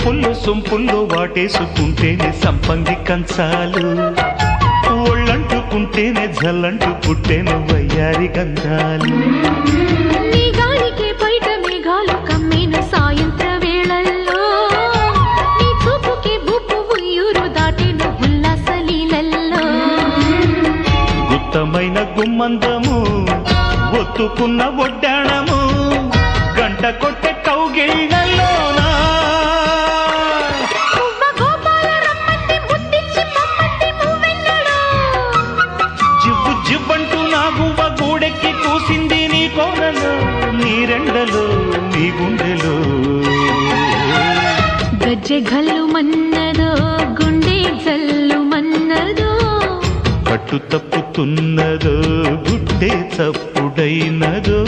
వంపుల్లో సొంపుల్లో వాటేసుకుంటేనే సంపంగి కంచాలు, ఒళ్ళంటుకుంటేనే జల్లంటు పుట్టేను వయ్యారి గంధాలు. నీ గాలికే బయట మేఘాలు కమ్మేను సాయంత్ర వేళల్లో, నీ చూపుకే బుప్పు ఉయ్యూరు దాటేను ఉల్లాస లీలల్లో. గుత్తమైన గుమ్మందము ఒత్తుకున్న ఒడ్డాణము గంట కొట్టే కౌగిళ్ళలోనా జివ్వు జివ్వంటూ నా గువ్వ గూడెక్కి కూసింది నీ కోనలో, నీ రెండలో నీ గుండెలో. గజ్జె గల్లు మన్నదో గుండె జల్లు మన్నదో, పట్టు తప్పుతున్నదో గుడ్డే చప్పుడైనదో.